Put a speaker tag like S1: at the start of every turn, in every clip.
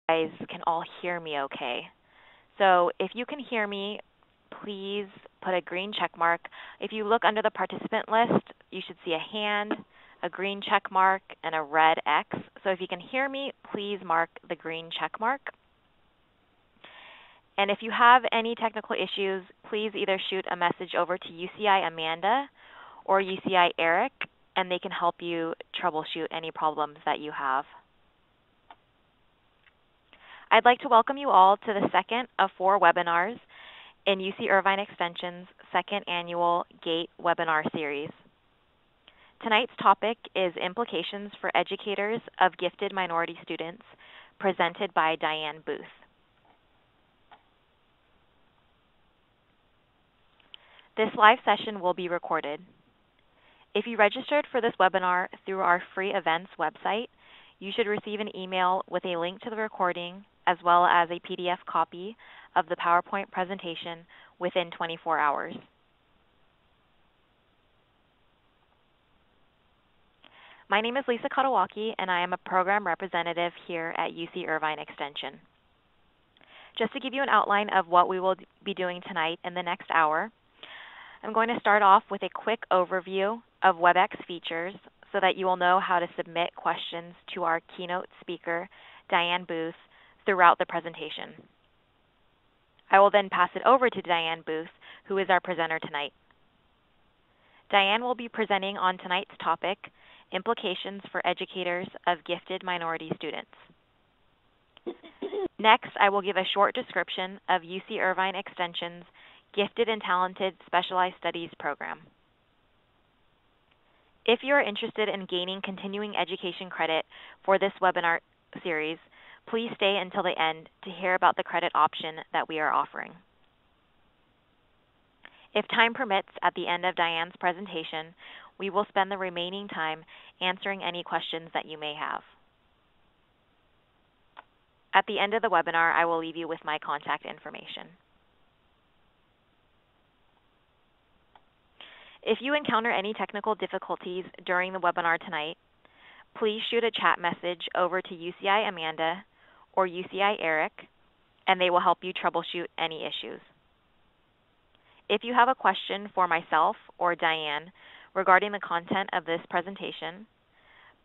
S1: guys can all hear me okay. So if you can hear me, please put a green check mark. If you look under the participant list, you should see a hand, a green check mark, and a red X. So if you can hear me, please mark the green check mark. And if you have any technical issues, please either shoot a message over to UCI Amanda or UCI Eric, and they can help you troubleshoot any problems that you have. I'd like to welcome you all to the second of 4 webinars in UC Irvine Extension's second annual GATE webinar series. Tonight's topic is Implications for Educators of Gifted Minority Students, presented by Diane Boothe. This live session will be recorded. If you registered for this webinar through our free events website, you should receive an email with a link to the recording as well as a PDF copy of the PowerPoint presentation within 24 hours. My name is Lisa Katawaki, and I am a program representative here at UC Irvine Extension. Just to give you an outline of what we will be doing tonight in the next hour, I'm going to start off with a quick overview of WebEx features so that you will know how to submit questions to our keynote speaker, Diane Boothe, throughout the presentation. I will then pass it over to Diane Boothe, who is our presenter tonight. Diane will be presenting on tonight's topic, Implications for Educators of Gifted Minority Students. Next, I will give a short description of UC Irvine Extension's Gifted and Talented Specialized Studies program. If you are interested in gaining continuing education credit for this webinar series, please stay until the end to hear about the credit option that we are offering. If time permits, at the end of Diane's presentation, we will spend the remaining time answering any questions that you may have. At the end of the webinar, I will leave you with my contact information. If you encounter any technical difficulties during the webinar tonight, please shoot a chat message over to UCI Amanda or UCI Eric, and they will help you troubleshoot any issues. If you have a question for myself or Diane regarding the content of this presentation,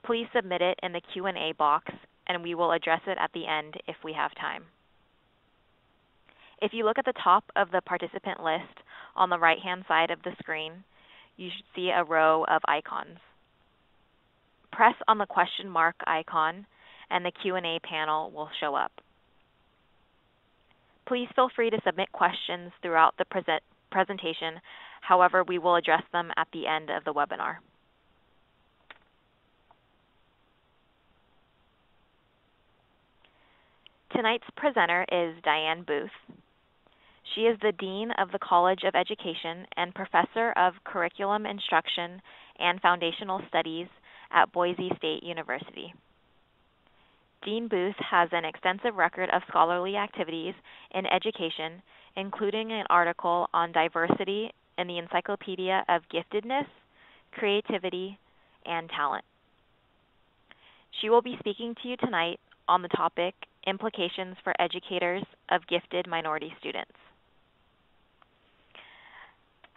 S1: please submit it in the Q&A box, and we will address it at the end if we have time. If you look at the top of the participant list on the right-hand side of the screen, you should see a row of icons. Press on the question mark icon, and the Q&A panel will show up. Please feel free to submit questions throughout the presentation. However, we will address them at the end of the webinar. Tonight's presenter is Diane Boothe. She is the Dean of the College of Education and Professor of Curriculum Instruction and Foundational Studies at Boise State University. Dean Boothe has an extensive record of scholarly activities in education, including an article on diversity in the Encyclopedia of Giftedness, Creativity, and Talent. She will be speaking to you tonight on the topic, Implications for Educators of Gifted Minority Students.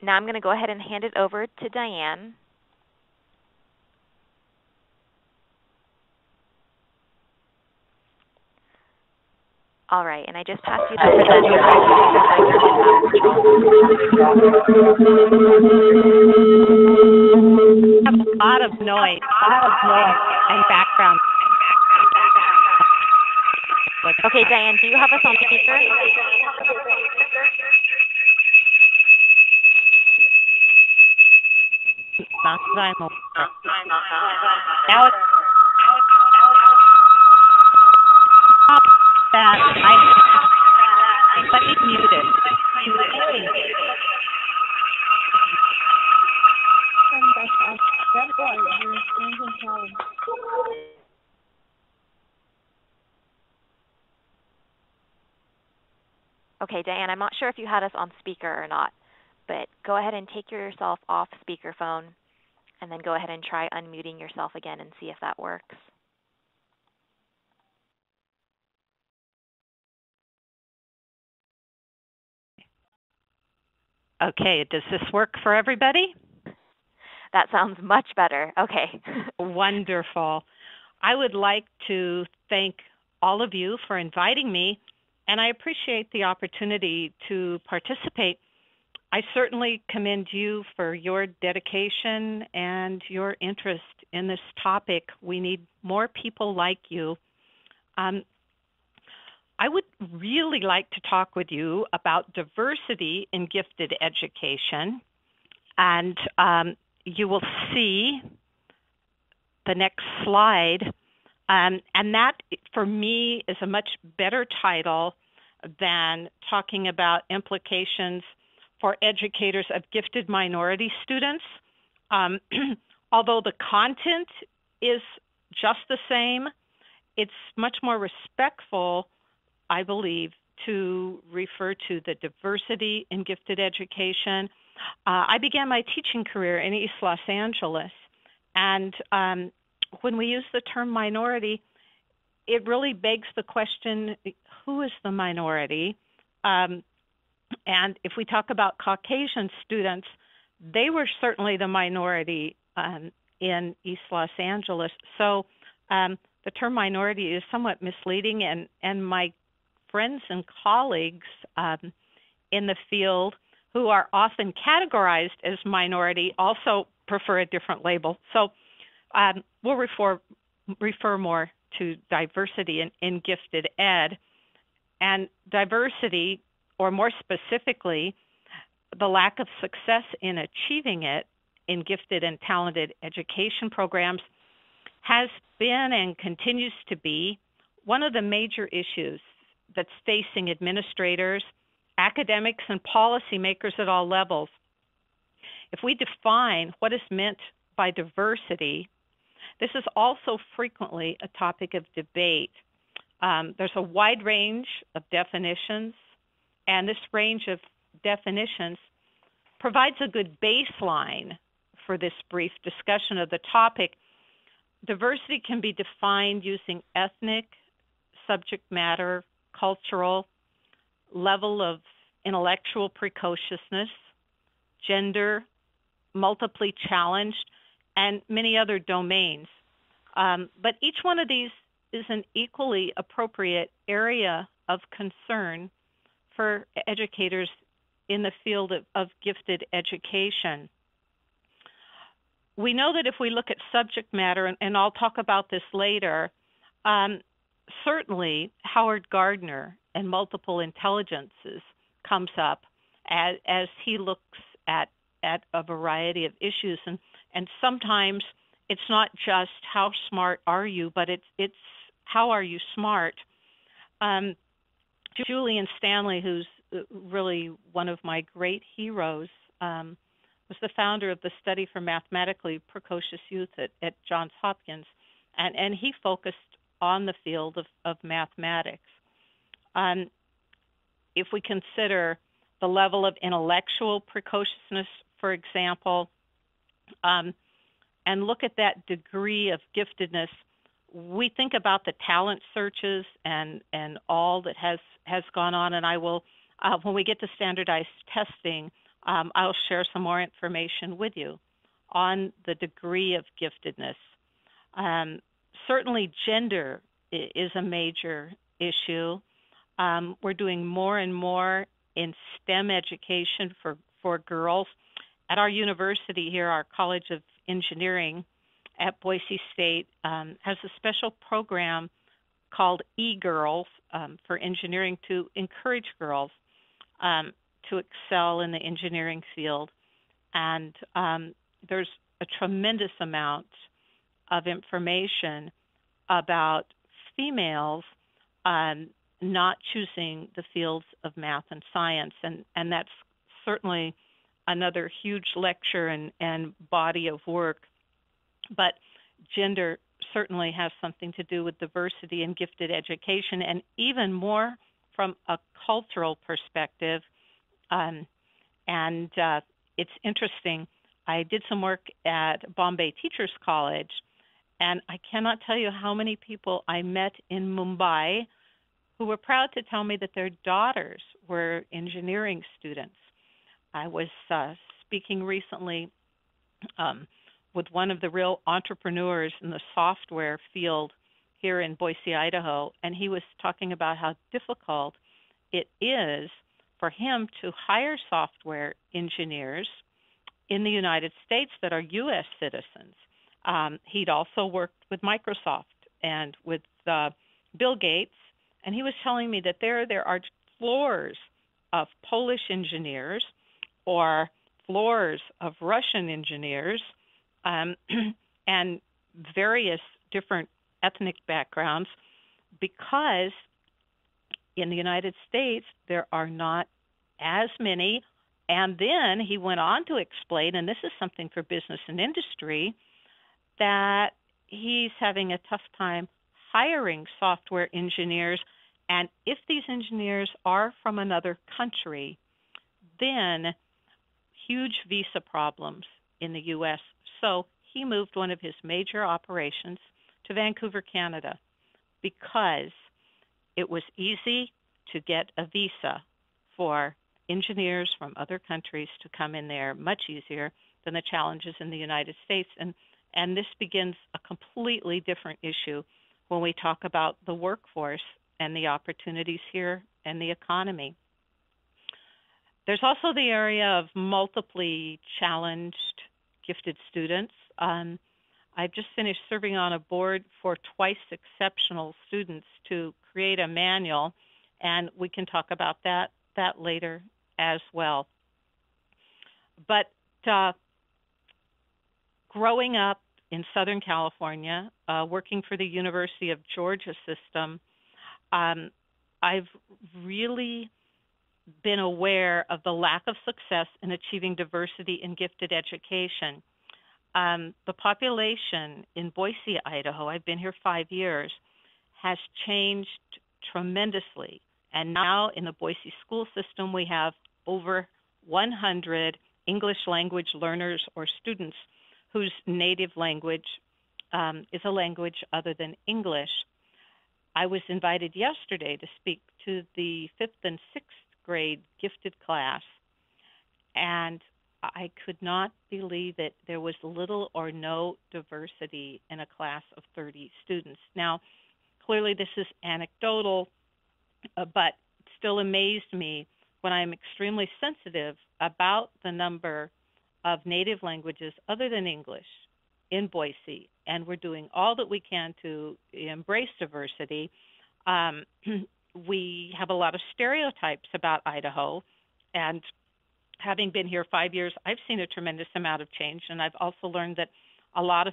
S1: Now I'm going to go ahead and hand it over to Diane. All right, and I just passed you the presenter.
S2: A lot of noise and background.
S1: Okay, Diane, do you have us on speaker?
S2: Not that I'm aware. Now it's that let me mute it.
S1: Okay, Diane, I'm not sure if you had us on speaker or not, but go ahead and take yourself off speakerphone and then go ahead and try unmuting yourself again and see if that works.
S2: Okay, does this work for everybody?
S1: That sounds much better. Okay.
S2: Wonderful. I would like to thank all of you for inviting me, and I appreciate the opportunity to participate. I certainly commend you for your dedication and your interest in this topic. We need more people like you. I would really like to talk with you about diversity in gifted education, and you will see the next slide. And that, for me, is a much better title than talking about implications for educators of gifted minority students. Although the content is just the same, it's much more respectful, I believe, to refer to the diversity in gifted education. I began my teaching career in East Los Angeles, and when we use the term minority, it really begs the question, who is the minority? And if we talk about Caucasian students, they were certainly the minority in East Los Angeles. So the term minority is somewhat misleading, and my friends and colleagues in the field who are often categorized as minority also prefer a different label. So we'll refer more to diversity in gifted ed. And diversity, or more specifically, the lack of success in achieving it in gifted and talented education programs, has been and continues to be one of the major issues that's facing administrators, academics, and policymakers at all levels. If we define what is meant by diversity, this is also frequently a topic of debate. There's a wide range of definitions, and this range of definitions provides a good baseline for this brief discussion of the topic. Diversity can be defined using ethnic, subject matter, cultural, level of intellectual precociousness, gender, multiply challenged, and many other domains. But each one of these is an equally appropriate area of concern for educators in the field of gifted education. We know that if we look at subject matter, and I'll talk about this later, certainly Howard Gardner and multiple intelligences comes up as he looks at a variety of issues. And sometimes it's not just how smart are you, but it's how are you smart. Julian Stanley, who's really one of my great heroes, was the founder of the Study for Mathematically Precocious Youth at Johns Hopkins, and he focused on the field of mathematics. If we consider the level of intellectual precociousness, for example, and look at that degree of giftedness, we think about the talent searches and all that has gone on, and I will, when we get to standardized testing, I'll share some more information with you on the degree of giftedness. Certainly gender is a major issue. We're doing more and more in STEM education for girls. At our university here, our College of Engineering at Boise State has a special program called E-Girls for engineering to encourage girls to excel in the engineering field. And there's a tremendous amount of information about females not choosing the fields of math and science. And that's certainly another huge lecture and body of work. But gender certainly has something to do with diversity in gifted education, and even more from a cultural perspective. It's interesting. I did some work at Bombay Teachers College, and I cannot tell you how many people I met in Mumbai who were proud to tell me that their daughters were engineering students. I was speaking recently with one of the real entrepreneurs in the software field here in Boise, Idaho, and he was talking about how difficult it is for him to hire software engineers in the United States that are U.S. citizens. He'd also worked with Microsoft and with Bill Gates, and he was telling me that there are floors of Polish engineers or floors of Russian engineers and various different ethnic backgrounds, because in the United States there are not as many. And then he went on to explain, and this is something for business and industry, that he's having a tough time hiring software engineers. And if these engineers are from another country, then huge visa problems in the U.S. So he moved one of his major operations to Vancouver, Canada, because it was easy to get a visa for engineers from other countries to come in there, much easier than the challenges in the United States. And this begins a completely different issue when we talk about the workforce and the opportunities here and the economy. There's also the area of multiply challenged gifted students. I've just finished serving on a board for twice exceptional students to create a manual, and we can talk about that later as well. But growing up in Southern California, working for the University of Georgia system, I've really been aware of the lack of success in achieving diversity in gifted education. The population in Boise, Idaho, I've been here 5 years, has changed tremendously. And now in the Boise school system, we have over 100 English language learners or students whose native language is a language other than English. I was invited yesterday to speak to the 5th and 6th grade gifted class, and I could not believe that there was little or no diversity in a class of 30 students. Now, clearly this is anecdotal, but it still amazed me when I'm extremely sensitive about the number of native languages other than English in Boise, and we're doing all that we can to embrace diversity. We have a lot of stereotypes about Idaho, and having been here 5 years, I've seen a tremendous amount of change, and I've also learned that a lot of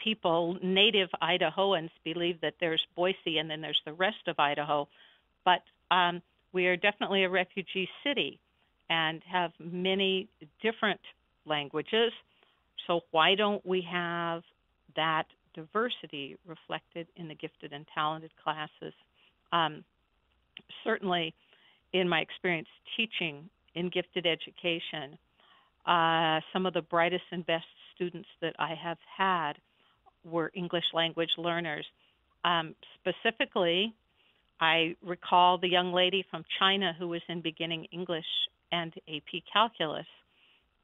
S2: people, native Idahoans, believe that there's Boise and then there's the rest of Idaho, but we are definitely a refugee city and have many different languages. So why don't we have that diversity reflected in the gifted and talented classes? Certainly, in my experience teaching in gifted education, some of the brightest and best students that I have had were English language learners. Specifically, I recall the young lady from China who was in beginning English and AP Calculus.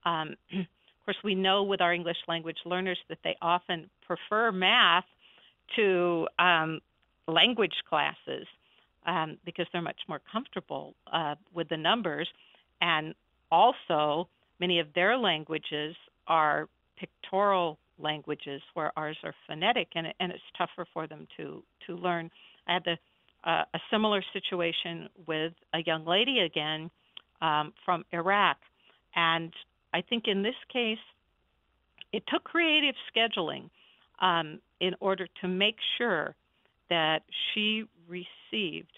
S2: Of course, we know with our English language learners that they often prefer math to language classes because they're much more comfortable with the numbers. And also, many of their languages are pictorial languages where ours are phonetic, and it's tougher for them to learn. I had a similar situation with a young lady again from Iraq. And I think in this case, it took creative scheduling in order to make sure that she received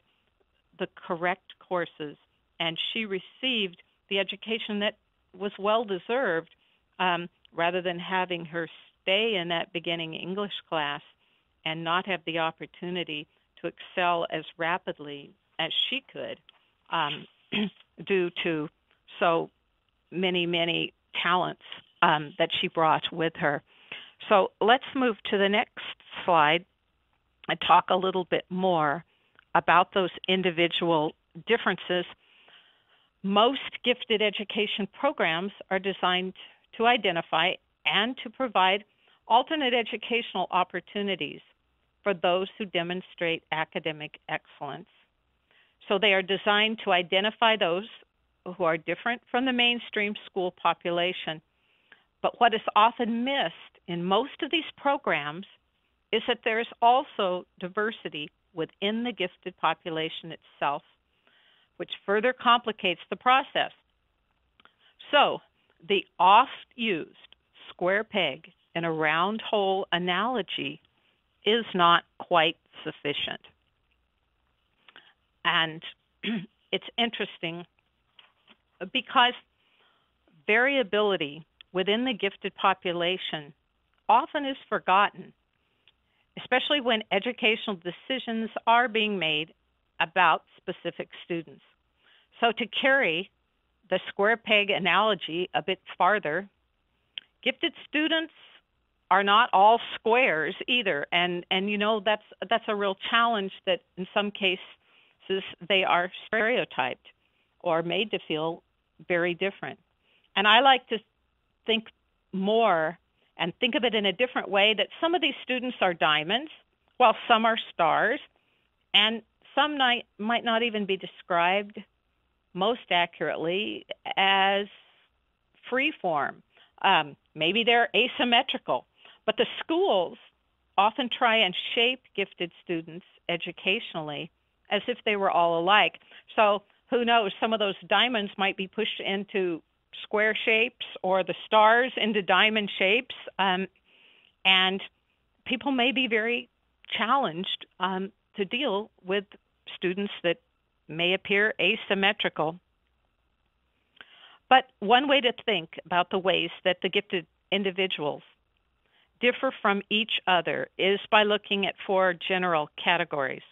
S2: the correct courses and she received the education that was well-deserved, rather than having her stay in that beginning English class and not have the opportunity to excel as rapidly as she could due to so many talents that she brought with her. So let's move to the next slide and talk a little bit more about those individual differences. Most gifted education programs are designed to identify and to provide alternate educational opportunities for those who demonstrate academic excellence. So they are designed to identify those who are different from the mainstream school population. But what is often missed in most of these programs is that there is also diversity within the gifted population itself, which further complicates the process. So the oft-used square peg in a round hole analogy is not quite sufficient. And it's interesting because variability within the gifted population often is forgotten, especially when educational decisions are being made about specific students. So to carry the square peg analogy a bit farther, gifted students are not all squares either, and you know that's a real challenge that in some cases they are stereotyped or made to feel very different. And I like to think more and think of it in a different way, that some of these students are diamonds while some are stars, and some might not even be described most accurately as freeform. Maybe they're asymmetrical, but the schools often try and shape gifted students educationally as if they were all alike. So who knows, some of those diamonds might be pushed into square shapes or the stars into diamond shapes, and people may be very challenged to deal with students that may appear asymmetrical. But one way to think about the ways that the gifted individuals differ from each other is by looking at 4 general categories.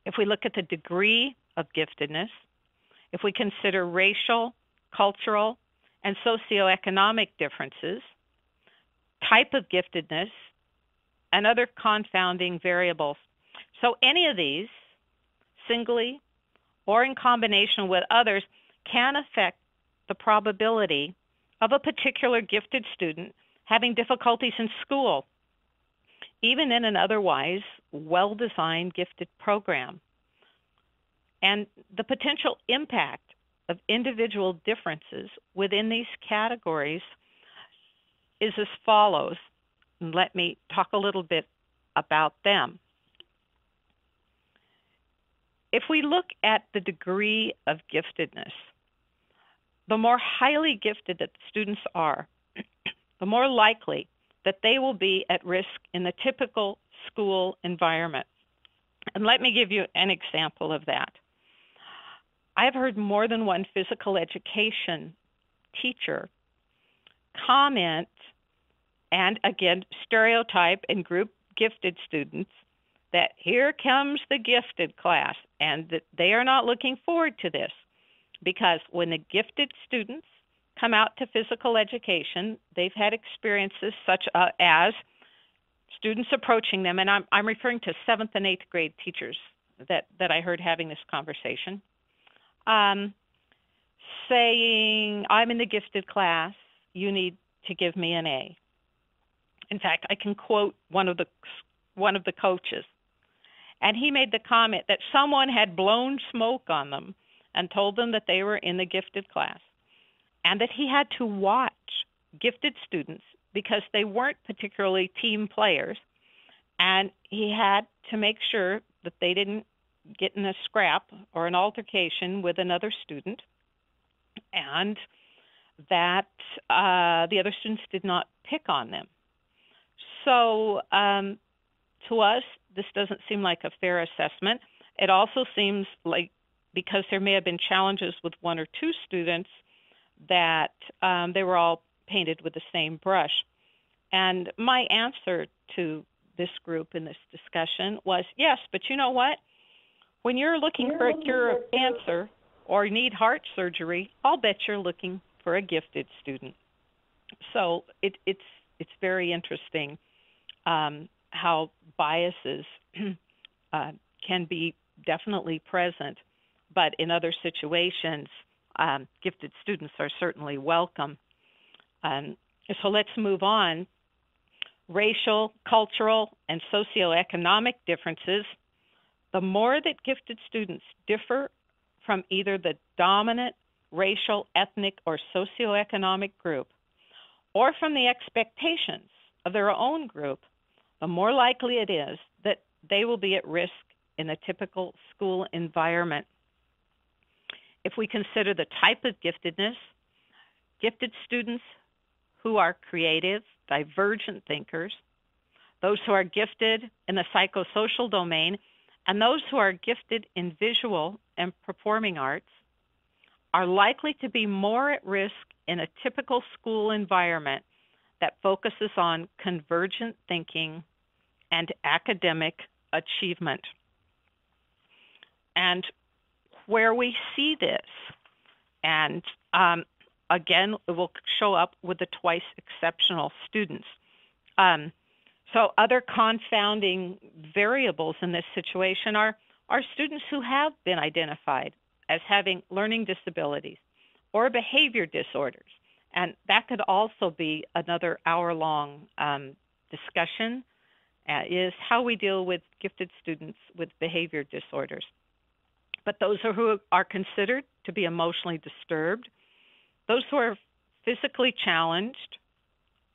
S2: If we look at the degree of giftedness, if we consider racial, cultural, and socioeconomic differences, type of giftedness, and other confounding variables. So any of these, singly or in combination with others, can affect the probability of a particular gifted student having difficulties in school, even in an otherwise well-designed gifted program. And the potential impact of individual differences within these categories is as follows. And let me talk a little bit about them. If we look at the degree of giftedness, the more highly gifted that the students are, the more likely that they will be at risk in the typical school environment. And let me give you an example of that. I've heard more than one physical education teacher comment and, again, stereotype and group gifted students that here comes the gifted class, and that they are not looking forward to this, because when the gifted students come out to physical education, they've had experiences such as students approaching them, and I'm referring to 7th and 8th grade teachers that I heard having this conversation, saying, I'm in the gifted class, you need to give me an A. In fact, I can quote one of the coaches, and he made the comment that someone had blown smoke on them and told them that they were in the gifted class, and that he had to watch gifted students because they weren't particularly team players, and he had to make sure that they didn't get in a scrap or an altercation with another student, and that the other students did not pick on them. So to us, this doesn't seem like a fair assessment. It also seems like, because there may have been challenges with 1 or 2 students, that they were all painted with the same brush. And my answer to this group in this discussion was, yes, but you know what? When you're looking for a cure of cancer or need heart surgery, I'll bet you're looking for a gifted student. So it's very interesting how biases can be definitely present but in other situations, gifted students are certainly welcome. So let's move on. Racial, cultural, and socioeconomic differences. The more that gifted students differ from either the dominant racial, ethnic, or socioeconomic group, or from the expectations of their own group, the more likely it is that they will be at risk in a typical school environment. If we consider the type of giftedness, gifted students who are creative, divergent thinkers, those who are gifted in the psychosocial domain, and those who are gifted in visual and performing arts are likely to be more at risk in a typical school environment that focuses on convergent thinking and academic achievement. And where we see this, and again, it will show up with the twice exceptional students. So other confounding variables in this situation are students who have been identified as having learning disabilities or behavior disorders. And that could also be another hour-long discussion, is how we deal with gifted students with behavior disorders. But those who are considered to be emotionally disturbed, those who are physically challenged,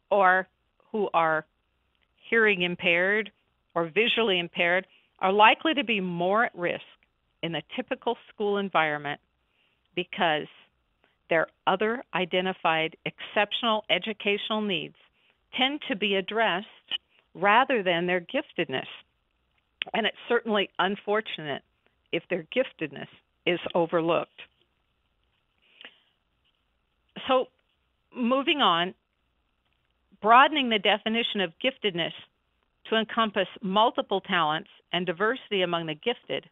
S2: or who are hearing impaired or visually impaired, are likely to be more at risk in a typical school environment because their other identified exceptional educational needs tend to be addressed rather than their giftedness. And it's certainly unfortunate if their giftedness is overlooked. So moving on, broadening the definition of giftedness to encompass multiple talents and diversity among the gifted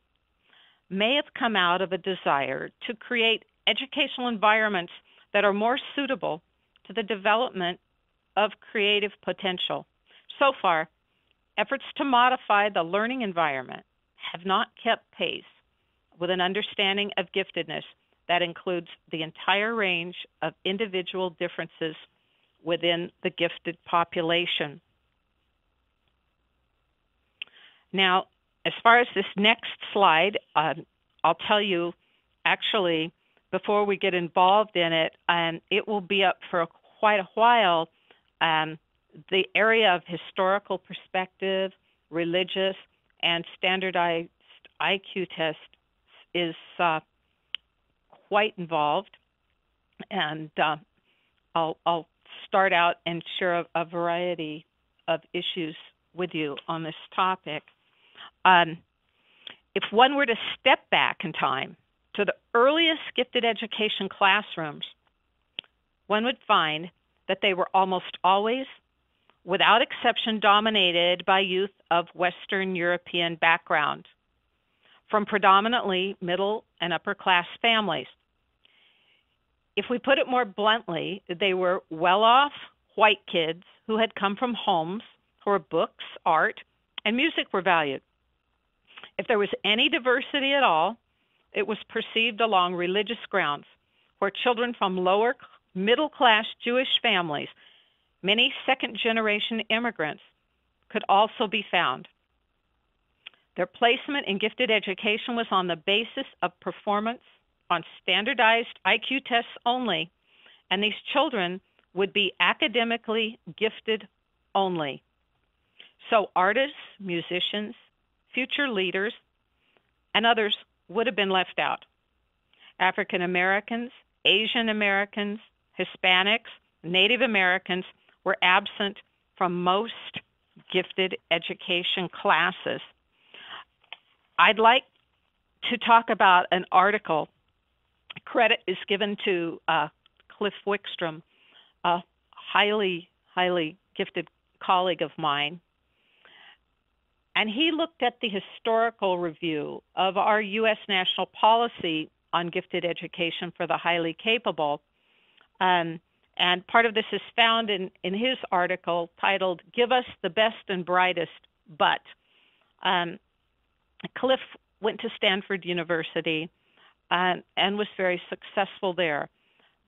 S2: may have come out of a desire to create educational environments that are more suitable to the development of creative potential. So far, efforts to modify the learning environment have not kept pace with an understanding of giftedness that includes the entire range of individual differences within the gifted population. Now, as far as this next slide, I'll tell you, actually, before we get involved in it, and it will be up for quite a while, the area of historical perspective, religious, and standardized IQ tests is quite involved, and I'll start out and share a variety of issues with you on this topic. If one were to step back in time to the earliest gifted education classrooms, one would find that they were almost always, without exception, dominated by youth of Western European background, from predominantly middle and upper class families. If we put it more bluntly, they were well-off white kids who had come from homes where books, art, and music were valued. If there was any diversity at all, it was perceived along religious grounds, where children from lower middle-class Jewish families, many second-generation immigrants, could also be found. Their placement in gifted education was on the basis of performance on standardized IQ tests only, and these children would be academically gifted only. So artists, musicians, future leaders, and others would have been left out. African Americans, Asian Americans, Hispanics, Native Americans were absent from most gifted education classes. I'd like to talk about an article. Credit is given to Cliff Wickstrom, a highly gifted colleague of mine. And he looked at the historical review of our U.S. national policy on gifted education for the highly capable. And part of this is found in his article titled, "Give Us the Best and Brightest, But." Cliff went to Stanford University, and was very successful there.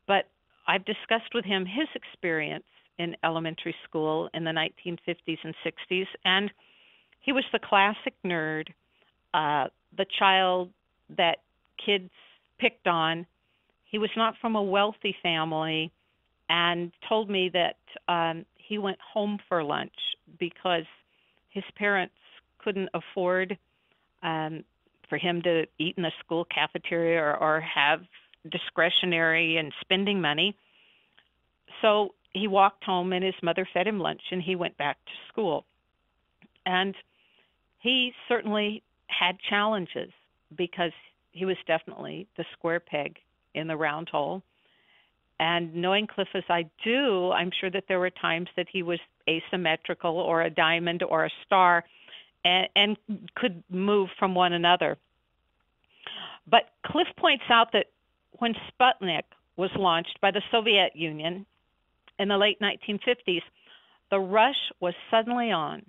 S2: But I've discussed with him his experience in elementary school in the 1950s and 60s, and he was the classic nerd, the child that kids picked on. He was not from a wealthy family, and told me that he went home for lunch because his parents couldn't afford for him to eat in the school cafeteria or have discretionary and spending money. So he walked home and his mother fed him lunch and he went back to school. And he certainly had challenges because he was definitely the square peg in the round hole. And knowing Cliff as I do, I'm sure that there were times that he was asymmetrical or a diamond or a star and could move from one another. But Cliff points out that when Sputnik was launched by the Soviet Union in the late 1950s, the rush was suddenly on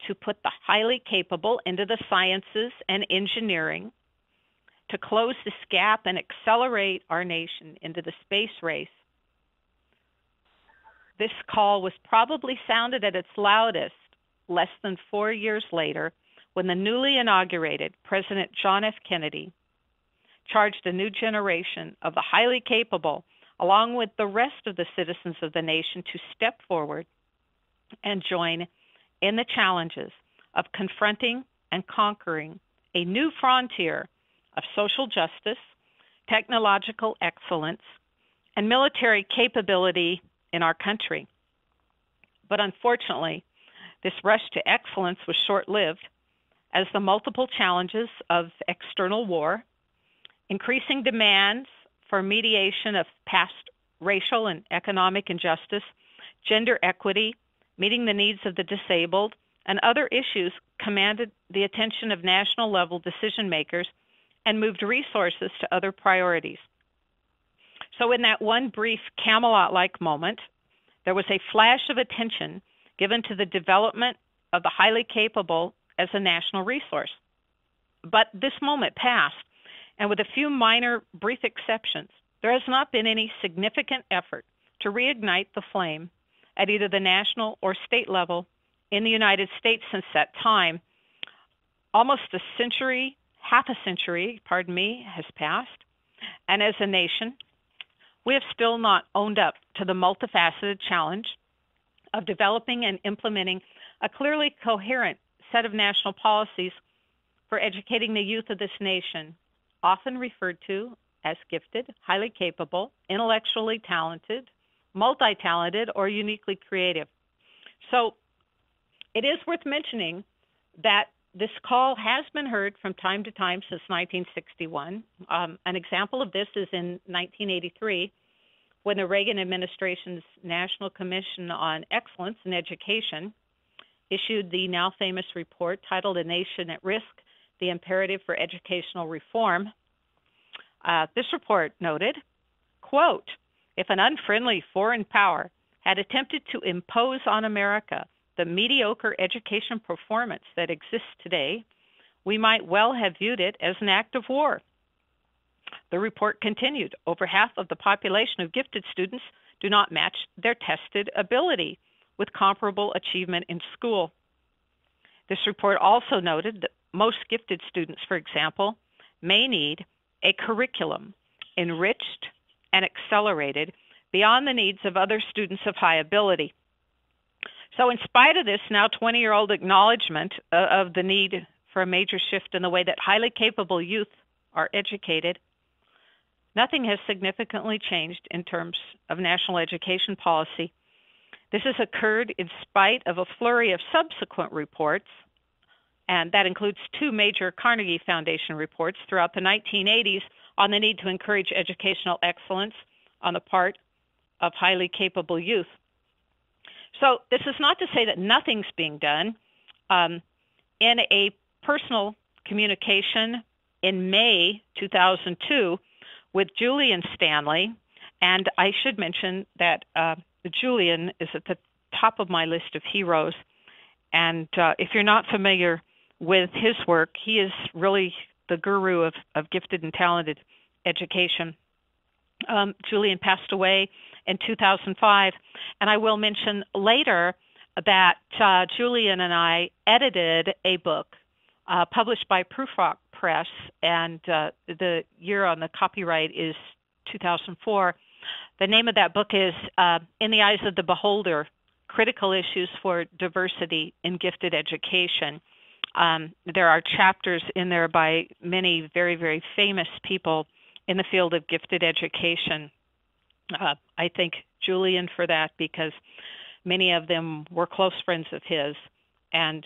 S2: to put the highly capable into the sciences and engineering, to close this gap and accelerate our nation into the space race. This call was probably sounded at its loudest less than 4 years later when the newly inaugurated President John F. Kennedy charged a new generation of the highly capable, along with the rest of the citizens of the nation, to step forward and join in the challenges of confronting and conquering a new frontier of social justice, technological excellence, and military capability in our country. But unfortunately, this rush to excellence was short-lived as the multiple challenges of external war, increasing demands for mediation of past racial and economic injustice, gender equity, meeting the needs of the disabled, and other issues commanded the attention of national-level decision-makers and moved resources to other priorities. So in that one brief Camelot-like moment, there was a flash of attention given to the development of the highly capable as a national resource. But this moment passed, and with a few minor, brief exceptions, there has not been any significant effort to reignite the flame at either the national or state level in the United States since that time. Almost a century, half a century, has passed, and as a nation, we have still not owned up to the multifaceted challenge of developing and implementing a clearly coherent set of national policies for educating the youth of this nation, often referred to as gifted, highly capable, intellectually talented, multi-talented, or uniquely creative. So it is worth mentioning that this call has been heard from time to time since 1961. An example of this is in 1983, when the Reagan administration's National Commission on Excellence in Education issued the now famous report titled "A Nation at Risk: The Imperative for Educational Reform." This report noted, quote, "If an unfriendly foreign power had attempted to impose on America the mediocre education performance that exists today, we might well have viewed it as an act of war." The report continued, over half of the population of gifted students do not match their tested ability with comparable achievement in school. This report also noted that most gifted students, for example, may need a curriculum enriched and accelerated beyond the needs of other students of high ability. So in spite of this now 20-year-old acknowledgement of the need for a major shift in the way that highly capable youth are educated, nothing has significantly changed in terms of national education policy. This has occurred in spite of a flurry of subsequent reports, and that includes two major Carnegie Foundation reports throughout the 1980s on the need to encourage educational excellence on the part of highly capable youth. So this is not to say that nothing's being done. In a personal communication in May 2002 with Julian Stanley, and I should mention that Julian is at the top of my list of heroes, and if you're not familiar with his work, he is really the guru of gifted and talented education. Julian passed away in 2005, and I will mention later that Julian and I edited a book published by Proofrock Press, and the year on the copyright is 2004. The name of that book is In the Eyes of the Beholder, Critical Issues for Diversity in Gifted Education. There are chapters in there by many very, very famous people in the field of gifted education. I thank Julian for that because many of them were close friends of his, and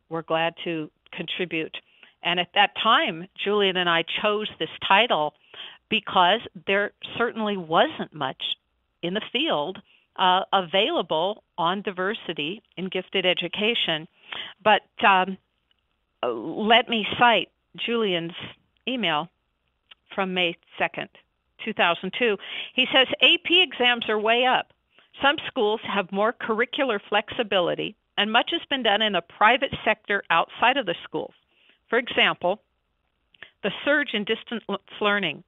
S2: we're glad to contribute. And at that time, Julian and I chose this title because there certainly wasn't much in the field available on diversity in gifted education. But let me cite Julian's email from May 2nd, 2002. He says, AP exams are way up. Some schools have more curricular flexibility, and much has been done in the private sector outside of the schools. For example, the surge in distance learning,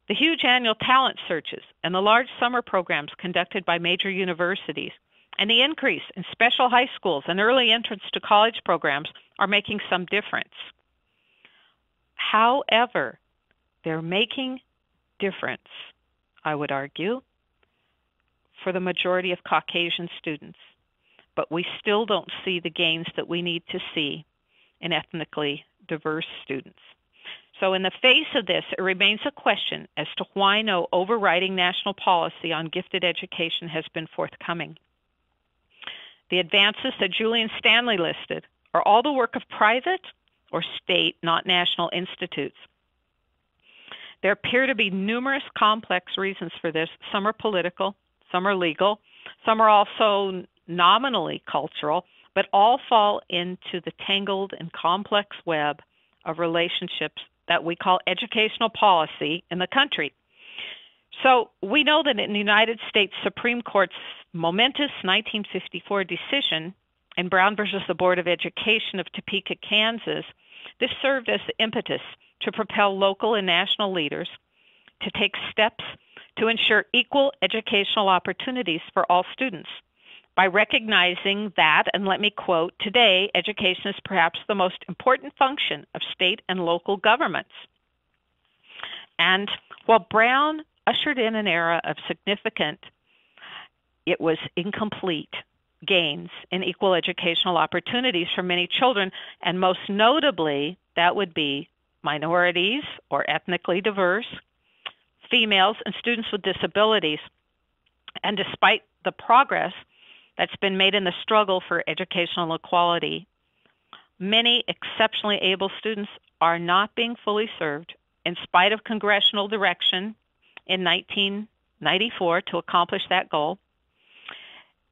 S2: the huge annual talent searches, and the large summer programs conducted by major universities, and the increase in special high schools and early entrance to college programs are making some difference. However, they're making difference, I would argue, for the majority of Caucasian students. But we still don't see the gains that we need to see in ethnically diverse students. So in the face of this, it remains a question as to why no overriding national policy on gifted education has been forthcoming. The advances that Julian Stanley listed are all the work of private or state, not national institutes. There appear to be numerous complex reasons for this. Some are political, some are legal, some are also nominally cultural, but all fall into the tangled and complex web of relationships that we call educational policy in the country. So we know that in the United States Supreme Court's momentous 1954 decision in Brown versus the Board of Education of Topeka, Kansas, this served as the impetus to propel local and national leaders to take steps to ensure equal educational opportunities for all students by recognizing that, and let me quote, today, education is perhaps the most important function of state and local governments. And while Brown ushered in an era of significant, it was incomplete, gains in equal educational opportunities for many children, and most notably, that would be minorities or ethnically diverse, females, and students with disabilities. And despite the progress that's been made in the struggle for educational equality, many exceptionally able students are not being fully served in spite of congressional direction in 1994 to accomplish that goal.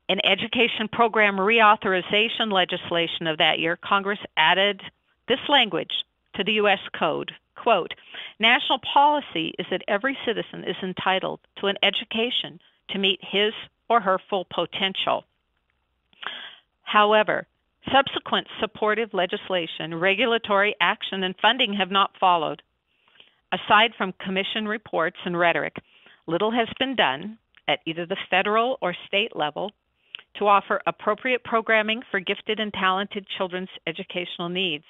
S2: In education program reauthorization legislation of that year, Congress added this language to the U.S. Code, quote, national policy is that every citizen is entitled to an education to meet his or her full potential. However, subsequent supportive legislation, regulatory action, and funding have not followed. Aside from commission reports and rhetoric, little has been done at either the federal or state level to offer appropriate programming for gifted and talented children's educational needs.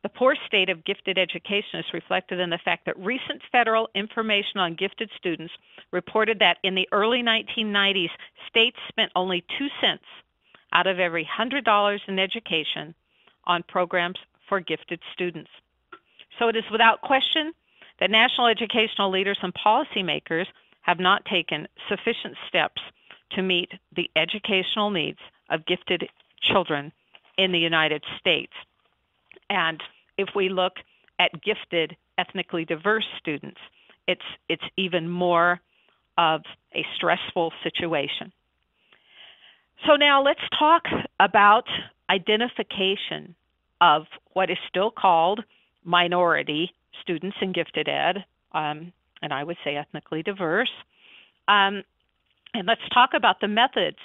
S2: The poor state of gifted education is reflected in the fact that recent federal information on gifted students reported that in the early 1990s, states spent only 2 cents out of every $100 in education on programs for gifted students. So it is without question that national educational leaders and policymakers have not taken sufficient steps to meet the educational needs of gifted children in the United States. And if we look at gifted, ethnically diverse students, it's even more of a stressful situation. So now let's talk about identification of what is still called minority students in gifted ed, and I would say ethnically diverse. And let's talk about the methods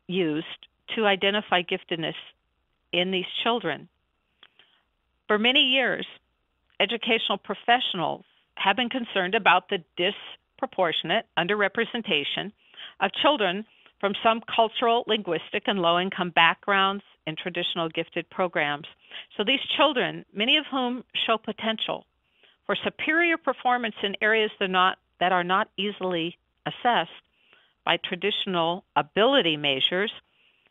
S2: used to identify giftedness in these children. For many years, educational professionals have been concerned about the disproportionate underrepresentation of children from some cultural, linguistic, and low-income backgrounds in traditional gifted programs. So these children, many of whom show potential for superior performance in areas that are not easily assessed by traditional ability measures,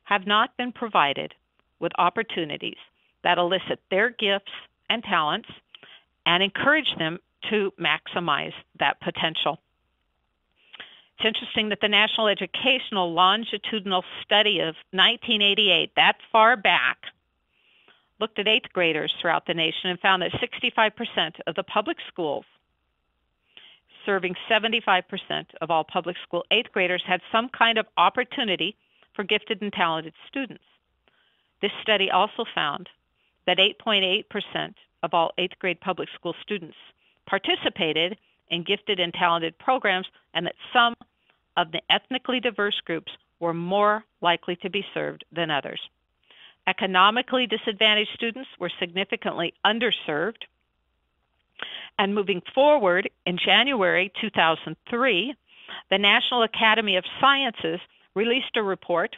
S2: have not been provided with opportunities that elicit their gifts and talents and encourage them to maximize that potential. It's interesting that the National Educational Longitudinal Study of 1988, that far back, looked at 8th graders throughout the nation and found that 65% of the public schools serving 75% of all public school 8th graders had some kind of opportunity for gifted and talented students. This study also found that 8.8% of all 8th grade public school students participated in gifted and talented programs, and that some of the ethnically diverse groups were more likely to be served than others. Economically disadvantaged students were significantly underserved. And moving forward, in January 2003, the National Academy of Sciences released a report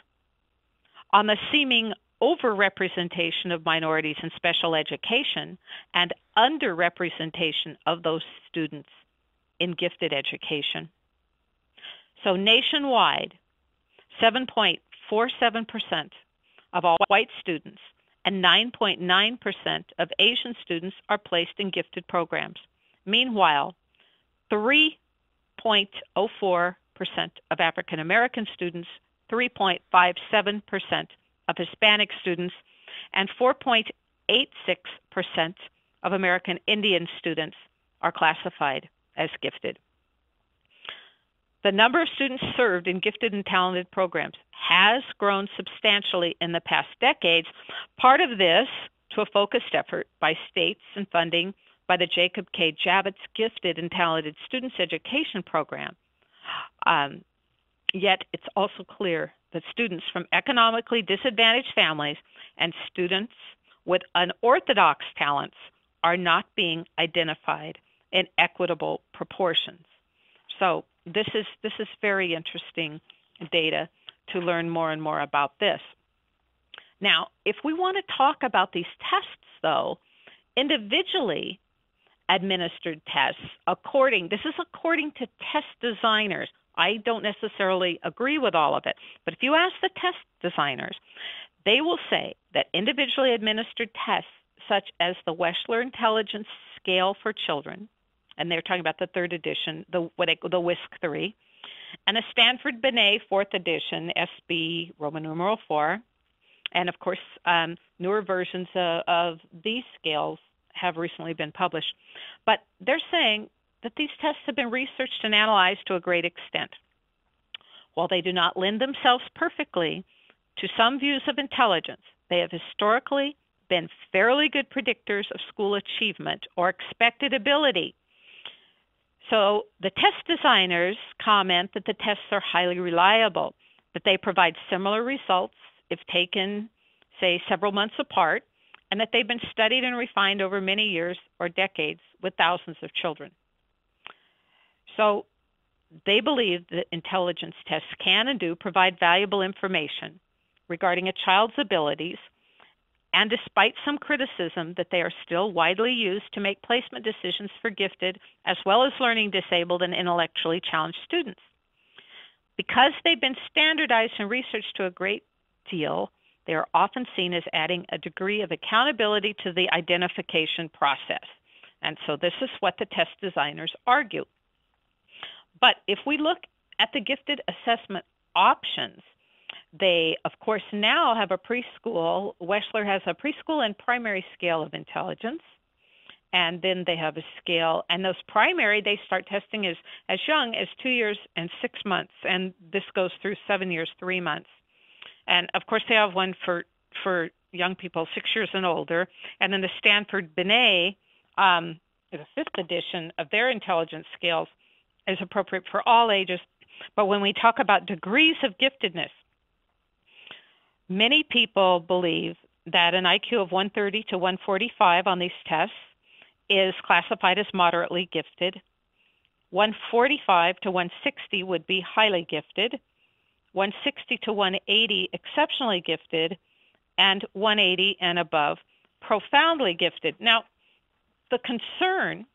S2: on the seeming overrepresentation of minorities in special education and underrepresentation of those students in gifted education. So nationwide, 7.47% of all white students and 9.9% of Asian students are placed in gifted programs. Meanwhile, 3.04% of African American students, 3.57% of Hispanic students, and 4.86% of American Indian students are classified as gifted. The number of students served in gifted and talented programs has grown substantially in the past decades. Part of this to a focused effort by states and funding by the Jacob K. Javits Gifted and Talented Students Education Program. Yet it's also clear that students from economically disadvantaged families and students with unorthodox talents are not being identified in equitable proportions. So this is very interesting data to learn more and more about this. Now, if we want to talk about these tests, though, individually administered tests, this is according to test designers. I don't necessarily agree with all of it, but if you ask the test designers, they will say that individually administered tests such as the Wechsler Intelligence Scale for Children, and they're talking about the 3rd edition, the WISC-3, and the Stanford Binet 4th edition, SB Roman numeral 4, and of course, newer versions of these scales have recently been published. But they're saying that these tests have been researched and analyzed to a great extent. While they do not lend themselves perfectly to some views of intelligence, they have historically been fairly good predictors of school achievement or expected ability. So the test designers comment that the tests are highly reliable, that they provide similar results if taken, say, several months apart, and that they've been studied and refined over many years or decades with thousands of children. So they believe that intelligence tests can and do provide valuable information regarding a child's abilities, and despite some criticism that they are still widely used to make placement decisions for gifted as well as learning disabled and intellectually challenged students. Because they've been standardized and researched to a great deal, they are often seen as adding a degree of accountability to the identification process. And so this is what the test designers argue. But if we look at the gifted assessment options, they, of course, now have a preschool. Wechsler has a preschool and primary scale of intelligence. And then they have a scale. And those primary, they start testing as young as 2 years and 6 months. And this goes through 7 years, 3 months. And, of course, they have one for young people 6 years and older. And then the Stanford Binet, the 5th edition of their intelligence scales, is appropriate for all ages. But when we talk about degrees of giftedness, many people believe that an IQ of 130 to 145 on these tests is classified as moderately gifted. 145 to 160 would be highly gifted. 160 to 180, exceptionally gifted. And 180 and above, profoundly gifted. Now, the concern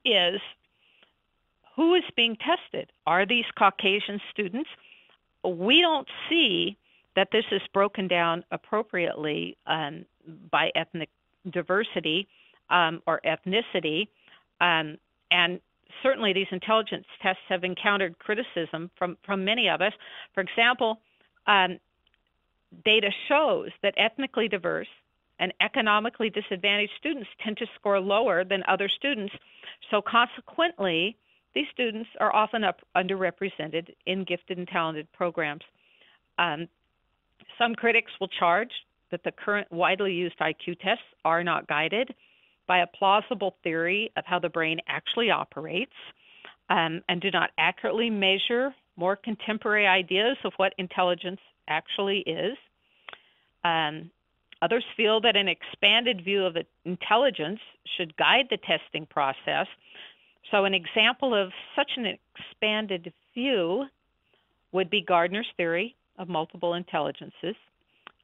S2: is who is being tested? Are these Caucasian students? We don't see that this is broken down appropriately by ethnic diversity or ethnicity. And certainly these intelligence tests have encountered criticism from many of us. For example, data shows that ethnically diverse and economically disadvantaged students tend to score lower than other students. So consequently, these students are often underrepresented in gifted and talented programs. Some critics will charge that the current widely used IQ tests are not guided by a plausible theory of how the brain actually operates and do not accurately measure more contemporary ideas of what intelligence actually is. Others feel that an expanded view of intelligence should guide the testing process. So an example of such an expanded view would be Gardner's theory of multiple intelligences.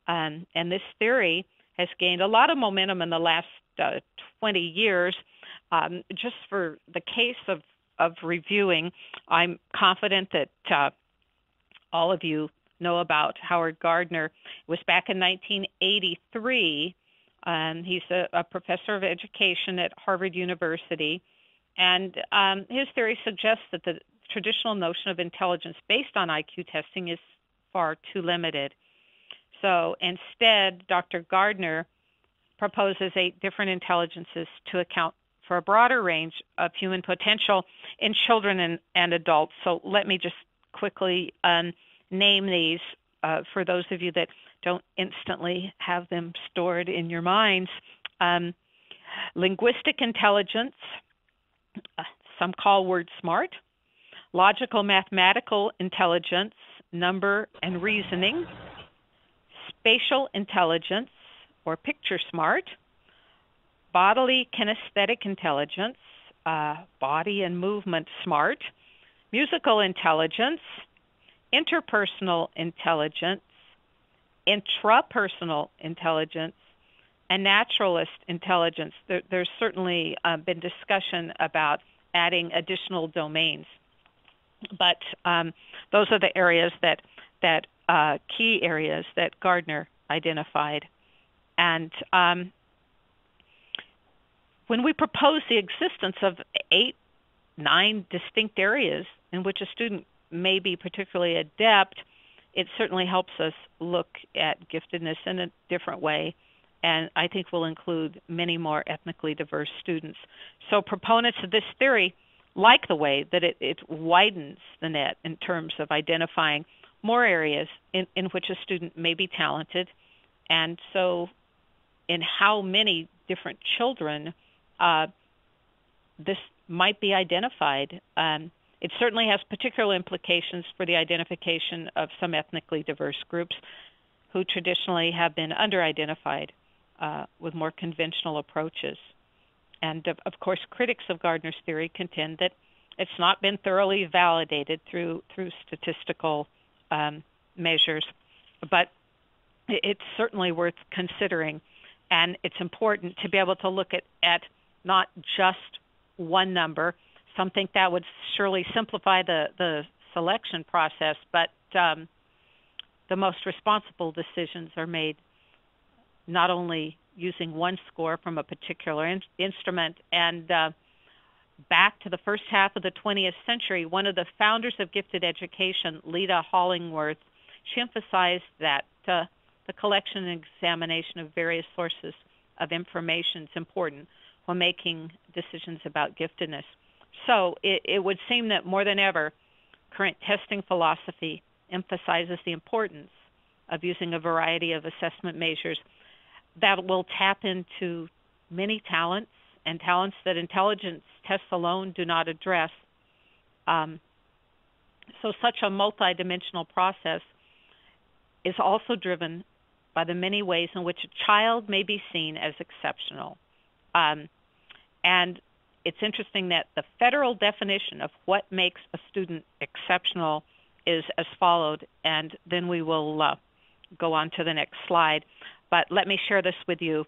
S2: And this theory has gained a lot of momentum in the last 20 years. Just for the case of reviewing, I'm confident that all of you know about Howard Gardner. It was back in 1983. He's a professor of education at Harvard University. And his theory suggests that the traditional notion of intelligence based on IQ testing is far too limited. So instead, Dr. Gardner proposes 8 different intelligences to account for a broader range of human potential in children and adults. So let me just quickly name these for those of you that don't instantly have them stored in your minds. Linguistic intelligence, some call word smart. Logical mathematical intelligence, number and reasoning. Spatial intelligence, or picture smart. Bodily kinesthetic intelligence, body and movement smart. Musical intelligence, interpersonal intelligence, intrapersonal intelligence, and naturalist intelligence. There's certainly been discussion about adding additional domains, but those are the areas that key areas that Gardner identified. And when we propose the existence of 8, 9 distinct areas in which a student may be particularly adept, it certainly helps us look at giftedness in a different way, and I think will include many more ethnically diverse students. So proponents of this theory like the way that it widens the net in terms of identifying more areas in which a student may be talented, and so in how many different children this might be identified. It certainly has particular implications for the identification of some ethnically diverse groups who traditionally have been under-identified with more conventional approaches. And of course, critics of Gardner's theory contend that it's not been thoroughly validated through statistical measures, but it's certainly worth considering. And it's important to be able to look at not just one number. Some think that would surely simplify the selection process, but the most responsible decisions are made not only using one score from a particular instrument. And back to the first half of the 20th century, one of the founders of gifted education, Leda Hollingworth, she emphasized that the collection and examination of various sources of information is important when making decisions about giftedness. So it would seem that more than ever, current testing philosophy emphasizes the importance of using a variety of assessment measures that will tap into many talents and talents that intelligence tests alone do not address. So such a multidimensional process is also driven by the many ways in which a child may be seen as exceptional. And it's interesting that the federal definition of what makes a student exceptional is as followed, and then we will go on to the next slide. But let me share this with you.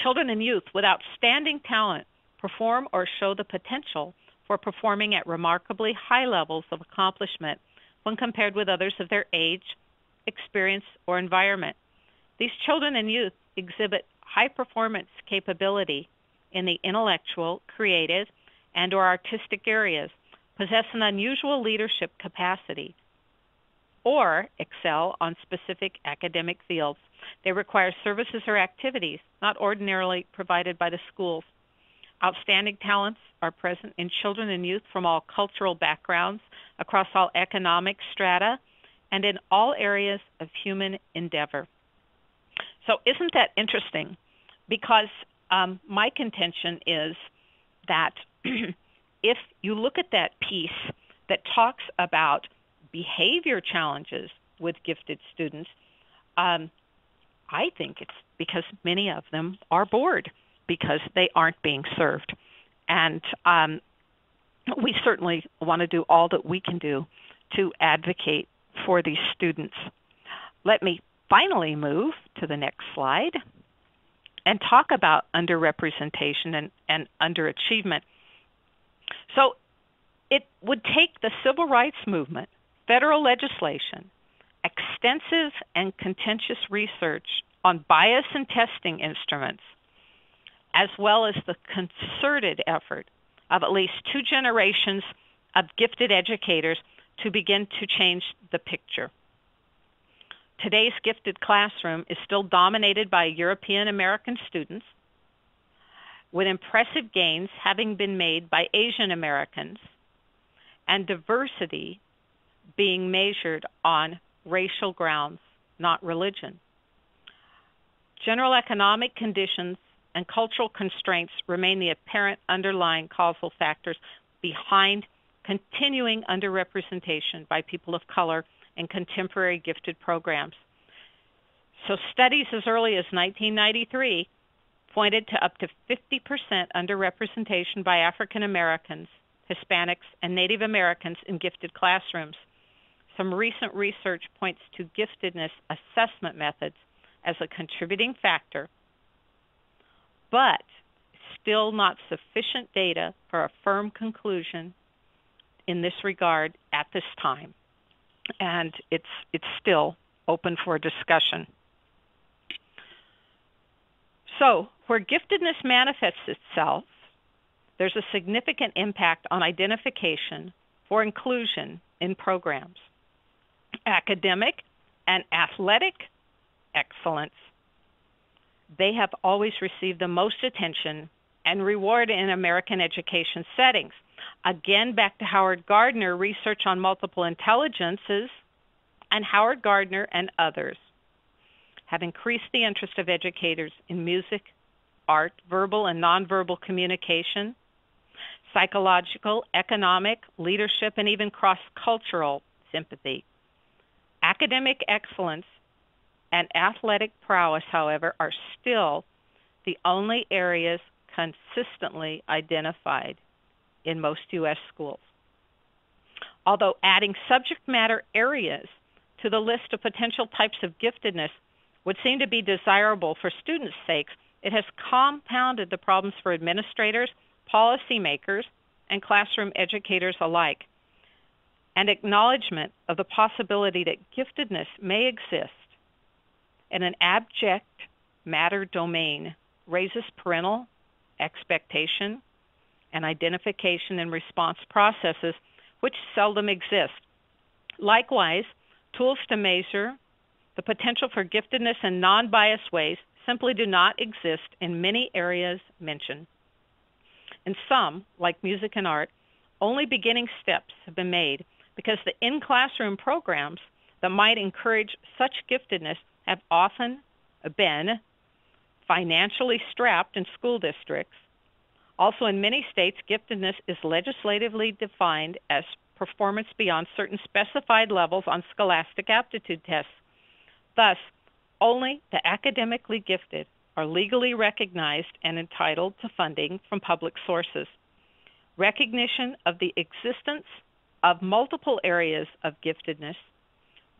S2: Children and youth with outstanding talent perform or show the potential for performing at remarkably high levels of accomplishment when compared with others of their age, experience, or environment. These children and youth exhibit high performance capability in the intellectual, creative, and/or artistic areas, possess an unusual leadership capacity, or excel on specific academic fields. They require services or activities not ordinarily provided by the schools. Outstanding talents are present in children and youth from all cultural backgrounds, across all economic strata, and in all areas of human endeavor. So isn't that interesting? Because my contention is that if you look at that piece that talks about behavior challenges with gifted students, I think it's because many of them are bored because they aren't being served. And we certainly want to do all that we can do to advocate for these students. Let me finally move to the next slide and talk about underrepresentation and underachievement. So it would take the civil rights movement, federal legislation, extensive and contentious research on bias and testing instruments, as well as the concerted effort of at least 2 generations of gifted educators to begin to change the picture. Today's gifted classroom is still dominated by European American students, with impressive gains having been made by Asian Americans, and diversity being measured on racial grounds, not religion. General economic conditions and cultural constraints remain the apparent underlying causal factors behind continuing underrepresentation by people of color in contemporary gifted programs. So studies as early as 1993 pointed to up to 50% underrepresentation by African Americans, Hispanics, and Native Americans in gifted classrooms. Some recent research points to giftedness assessment methods as a contributing factor, but still not sufficient data for a firm conclusion in this regard at this time. And it's still open for discussion. So, where giftedness manifests itself, there's a significant impact on identification for inclusion in programs. Academic and athletic excellence, they have always received the most attention and reward in American education settings. Again, back to Howard Gardner, research on multiple intelligences, and Howard Gardner and others have increased the interest of educators in music, art, verbal and nonverbal communication, psychological, economic, leadership, and even cross-cultural sympathy. Academic excellence and athletic prowess, however, are still the only areas consistently identified in most U.S. schools. Although adding subject matter areas to the list of potential types of giftedness would seem to be desirable for students' sakes, it has compounded the problems for administrators, policymakers, and classroom educators alike. An acknowledgement of the possibility that giftedness may exist in an abject matter domain raises parental expectation and identification and response processes which seldom exist. Likewise, tools to measure the potential for giftedness in non-biased ways simply do not exist in many areas mentioned. In some, like music and art, only beginning steps have been made because the in-classroom programs that might encourage such giftedness have often been financially strapped in school districts. Also, in many states, giftedness is legislatively defined as performance beyond certain specified levels on scholastic aptitude tests. Thus, only the academically gifted are legally recognized and entitled to funding from public sources. Recognition of the existence of multiple areas of giftedness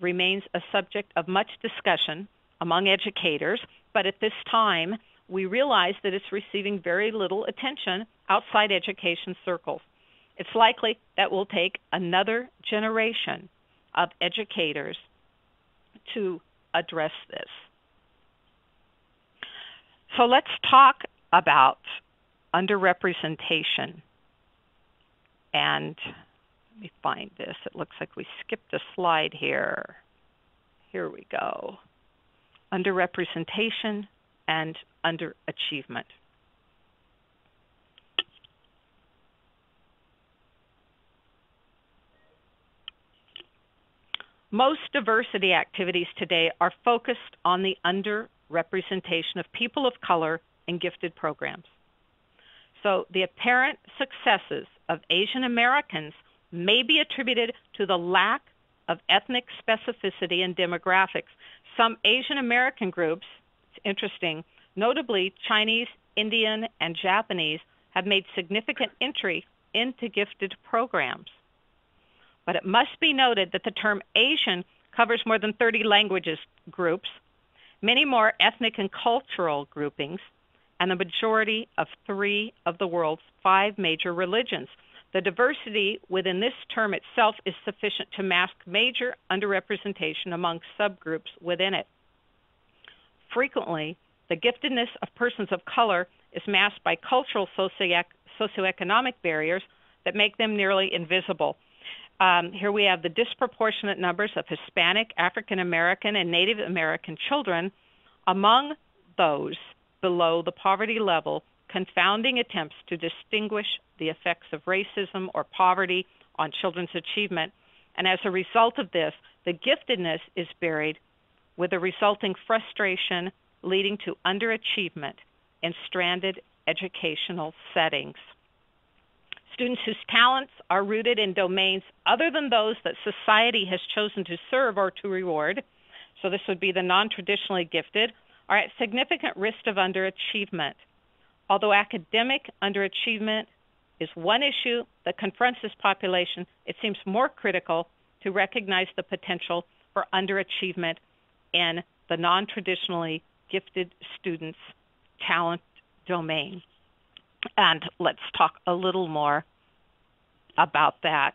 S2: remains a subject of much discussion among educators, but at this time, we realize that it's receiving very little attention outside education circles. It's likely that will take another generation of educators to address this. So let's talk about underrepresentation. And let me find this. It looks like we skipped a slide here. Here we go. Underrepresentation and underachievement. Most diversity activities today are focused on the underrepresentation of people of color in gifted programs. So the apparent successes of Asian Americans may be attributed to the lack of ethnic specificity and demographics. Some Asian American groups, it's interesting, notably Chinese, Indian, and Japanese, have made significant entry into gifted programs. But it must be noted that the term Asian covers more than 30 languages groups, many more ethnic and cultural groupings, and the majority of 3 of the world's 5 major religions. The diversity within this term itself is sufficient to mask major underrepresentation among subgroups within it. Frequently, the giftedness of persons of color is masked by cultural socioeconomic barriers that make them nearly invisible. Here we have the disproportionate numbers of Hispanic, African American, and Native American children among those below the poverty level, confounding attempts to distinguish the effects of racism or poverty on children's achievement. And as a result of this, the giftedness is buried with a resulting frustration leading to underachievement in stranded educational settings. Students whose talents are rooted in domains other than those that society has chosen to serve or to reward, so this would be the non-traditionally gifted, are at significant risk of underachievement. Although academic underachievement is one issue that confronts this population, it seems more critical to recognize the potential for underachievement in the non-traditionally gifted students' talent domain. And let's talk a little more about that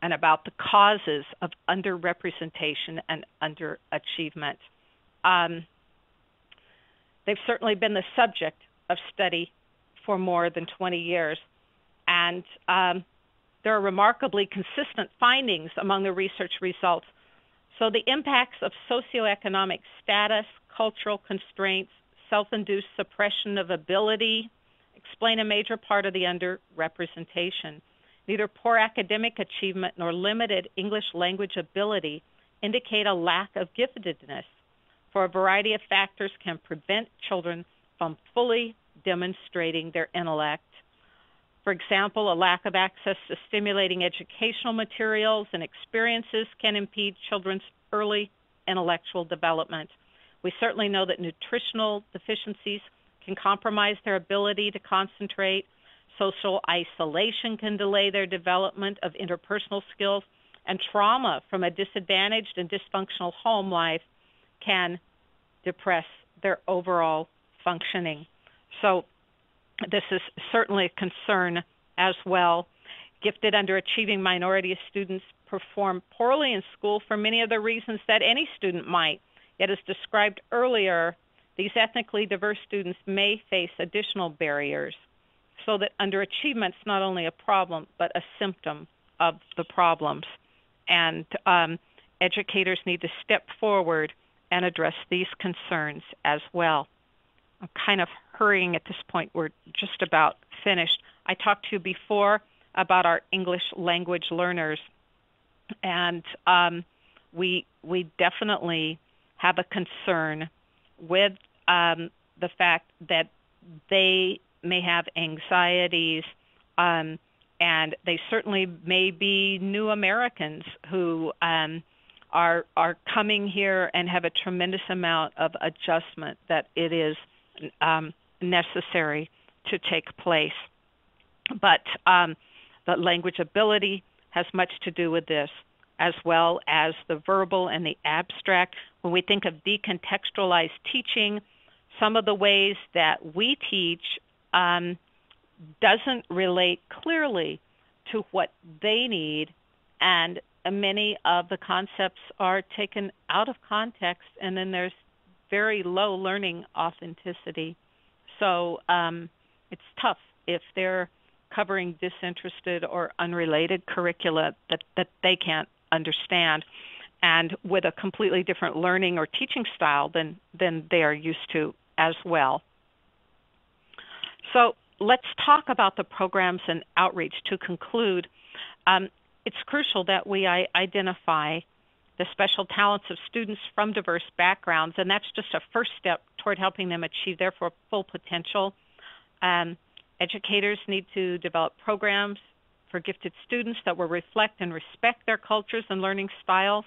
S2: and about the causes of underrepresentation and underachievement. They've certainly been the subject of study for more than 20 years, and there are remarkably consistent findings among the research results. So the impacts of socioeconomic status, cultural constraints, self-induced suppression of ability explain a major part of the underrepresentation. Neither poor academic achievement nor limited English language ability indicate a lack of giftedness, for a variety of factors can prevent children from fully demonstrating their intellect. For example, a lack of access to stimulating educational materials and experiences can impede children's early intellectual development. We certainly know that nutritional deficiencies can compromise their ability to concentrate. Social isolation can delay their development of interpersonal skills, and trauma from a disadvantaged and dysfunctional home life can depress their overall functioning. So this is certainly a concern as well. Gifted underachieving minority students perform poorly in school for many of the reasons that any student might. Yet, as described earlier, these ethnically diverse students may face additional barriers, so that underachievement is not only a problem, but a symptom of the problems. And educators need to step forward and address these concerns as well. I'm kind of hurrying at this point. We're just about finished. I talked to you before about our English language learners, and we definitely have a concern with the fact that they may have anxieties, and they certainly may be new Americans who are coming here and have a tremendous amount of adjustment that it is necessary to take place. But the language ability has much to do with this, as well as the verbal and the abstract. When we think of decontextualized teaching, some of the ways that we teach doesn't relate clearly to what they need, and many of the concepts are taken out of context, and then there's very low learning authenticity. So it's tough if they're covering disinterested or unrelated curricula that they can't understand, and with a completely different learning or teaching style than they are used to as well. So let's talk about the programs and outreach to conclude. It's crucial that we identify the special talents of students from diverse backgrounds, and that's just a first step toward helping them achieve their full potential. Educators need to develop programs for gifted students that will reflect and respect their cultures and learning styles.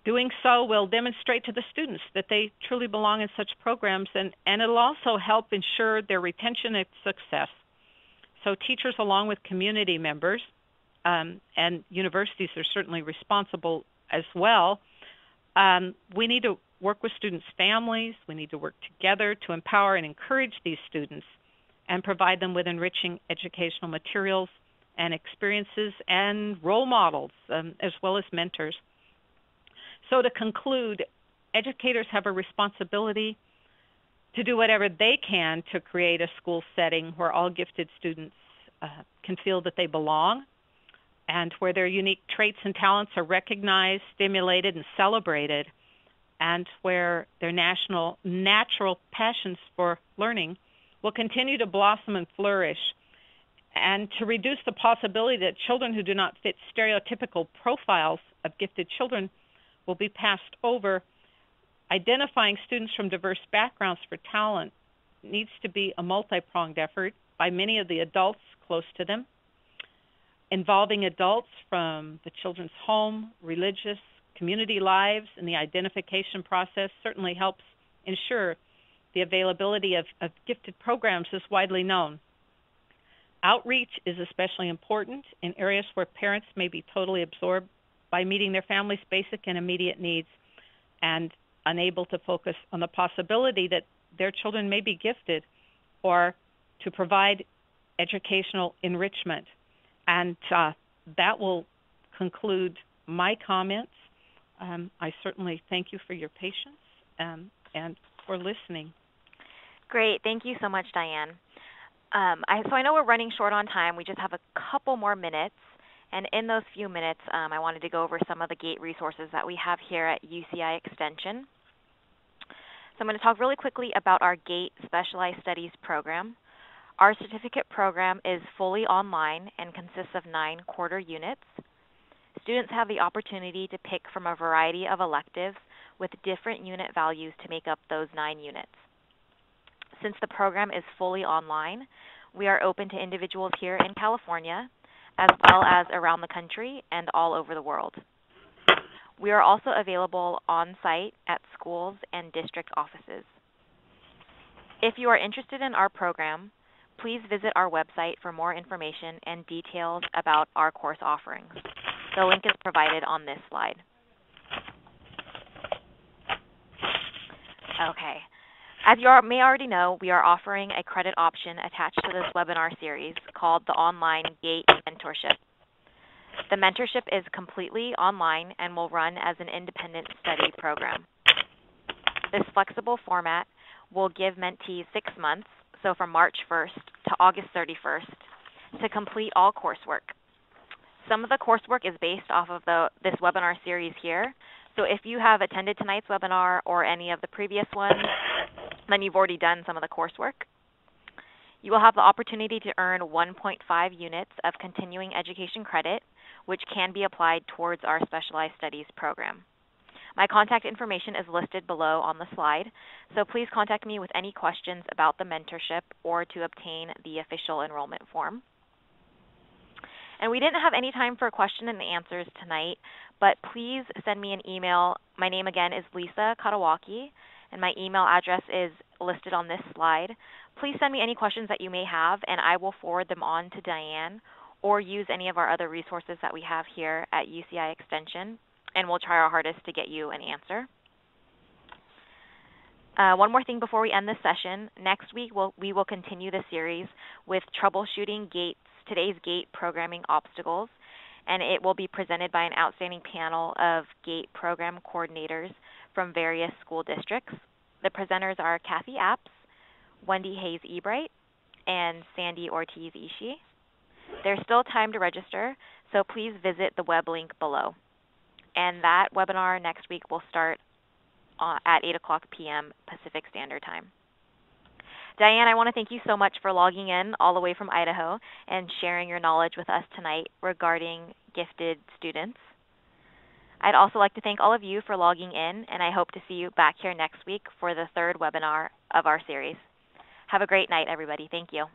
S2: Doing so will demonstrate to the students that they truly belong in such programs, and it'll also help ensure their retention and success. So teachers, along with community members, and universities are certainly responsible as well. We need to work with students' families. We need to work together to empower and encourage these students and provide them with enriching educational materials and experiences and role models, as well as mentors. So to conclude, educators have a responsibility to do whatever they can to create a school setting where all gifted students can feel that they belong, and where their unique traits and talents are recognized, stimulated, and celebrated, and where their natural passions for learning will continue to blossom and flourish, and to reduce the possibility that children who do not fit stereotypical profiles of gifted children will be passed over. Identifying students from diverse backgrounds for talent needs to be a multi-pronged effort by many of the adults close to them. Involving adults from the children's home, religious, community lives, and the identification process certainly helps ensure the availability of gifted programs is widely known. Outreach is especially important in areas where parents may be totally absorbed by meeting their family's basic and immediate needs and unable to focus on the possibility that their children may be gifted, or to provide educational enrichment. And that will conclude my comments. I certainly thank you for your patience and for listening.
S1: Great. Thank you so much, Diane. So I know we're running short on time. We just have a couple more minutes. And in those few minutes, I wanted to go over some of the GATE resources that we have here at UCI Extension. So I'm going to talk really quickly about our GATE Specialized Studies program. Our certificate program is fully online and consists of 9 quarter units. Students have the opportunity to pick from a variety of electives with different unit values to make up those 9 units. Since the program is fully online, we are open to individuals here in California, as well as around the country and all over the world. We are also available on-site at schools and district offices. If you are interested in our program, please visit our website for more information and details about our course offerings. The link is provided on this slide. Okay. As you may already know, we are offering a credit option attached to this webinar series called the Online GATE Mentorship. The mentorship is completely online and will run as an independent study program. This flexible format will give mentees 6 months, so from March 1st to August 31st, to complete all coursework. Some of the coursework is based off of this webinar series here, so if you have attended tonight's webinar or any of the previous ones, then you've already done some of the coursework. You will have the opportunity to earn 1.5 units of continuing education credit, which can be applied towards our Specialized Studies program. My contact information is listed below on the slide, so please contact me with any questions about the mentorship or to obtain the official enrollment form. And we didn't have any time for question and answers tonight, but please send me an email. My name again is Lisa Katawaki, and my email address is listed on this slide. Please send me any questions that you may have, and I will forward them on to Diane, or use any of our other resources that we have here at UCI Extension, and we'll try our hardest to get you an answer. One more thing before we end this session. Next week, we will continue the series with troubleshooting today's GATE programming obstacles, and it will be presented by an outstanding panel of GATE program coordinators from various school districts. The presenters are Kathy Apps, Wendy Hayes-Ebright, and Sandy Ortiz-Ishii. There's still time to register, so please visit the web link below. And that webinar next week will start at 8 o'clock p.m. Pacific Standard Time. Diane, I want to thank you so much for logging in all the way from Idaho and sharing your knowledge with us tonight regarding gifted students. I'd also like to thank all of you for logging in, and I hope to see you back here next week for the third webinar of our series. Have a great night, everybody. Thank you.